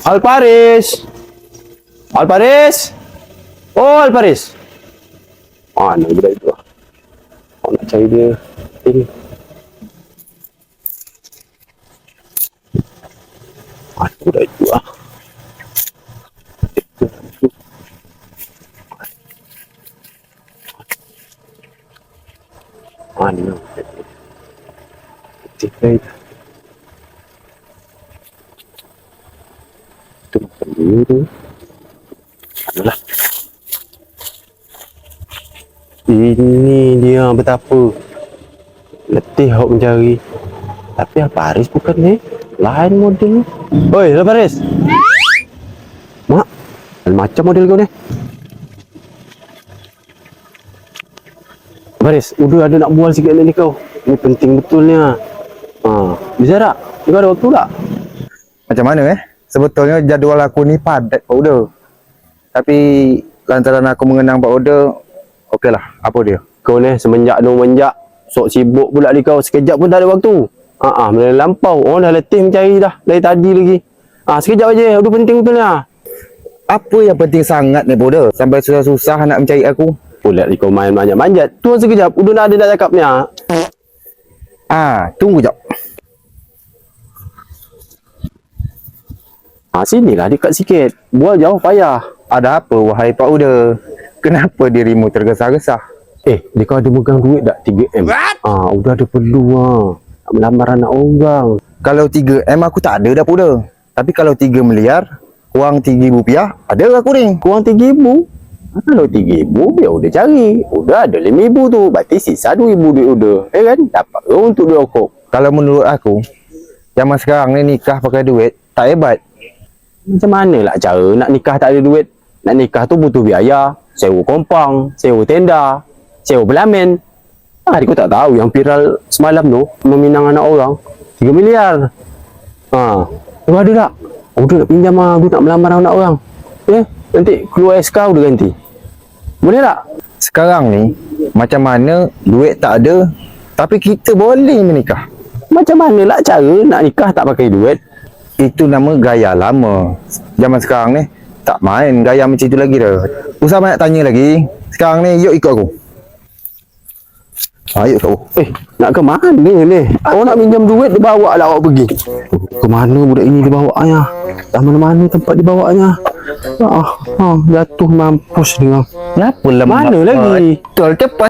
Alparis! Alparis! Oh, Alparis! Mana budak itu? Aku nak cari dia. Mana budak itu ah? Mana budak itu? Tiga itu. Itu makan dulu tu. Adulah. Ini dia betapa letih awak mencari. Tapi Alparis bukan ni. Lain model. Oi, Alparis. Mak, macam model kau ni. Alparis, udah ada nak bual sikit ni kau. Ini penting betulnya. Bisa tak? Kau ada waktu tak? Macam mana Sebetulnya jadual aku ni padat Pak Uda. Tapi lantaran aku mengenang Pak Uda, okeylah, apa dia? Kau ni semenjak menjak sok sibuk pula di kau, sekejap pun tak ada waktu. Melampau. Orang dah letih mencari dah dari tadi lagi. Sekejap aja, udah penting betul ni. Apa yang penting sangat ni Pak Uda sampai susah-susah nak mencari aku? Pula kau main manjat-manjat. Tuan sekejap, udah nak ada nak cakap ni. Tunggu jap. Sinilah dekat sikit. Bual jauh payah. Ada apa wahai Pak Uda? Kenapa dirimu tergesa-gesa? Dia kau ada megang duit tak 3M? Udah ada perlu nak melamar anak orang. Kalau 3M aku tak ada dah Pak Uda. Tapi kalau 3 miliar, kurang RM3,000, ada aku ni. Kurang RM3,000? Kalau RM3,000, biar udah cari. Udah ada RM5,000 tu. Berarti sisa RM2,000 duit udah. Kan? Dapat ke untuk duit okok? Kalau menurut aku, zaman sekarang ni nikah pakai duit, tak hebat. Macam mana lah cara nak nikah tak ada duit? Nak nikah tu butuh biaya. Sewa kompang, sewa tenda, sewa pelamin. Kau tak tahu yang viral semalam tu, meminang anak orang 3 miliar. Kau ada tak? Udah nak pinjam duit nak melamar anak orang. Nanti keluar SK udah ganti. Boleh tak? Sekarang ni, macam mana duit tak ada, tapi kita boleh menikah. Macam mana lah cara nak nikah tak pakai duit? Itu nama gaya lama. Zaman sekarang ni tak main gaya macam itu lagi dah. Usah banyak tanya lagi. Sekarang ni yuk ikut aku. Yuk ikut aku. Nak ke mana ni? Awak nak pinjam duit, dia bawa lah awak pergi. Ke mana budak ini dia bawanya? Dah mana-mana tempat dia bawanya. Jatuh mampus dia. Kenapa lemah? Mana lagi? Betul cepat.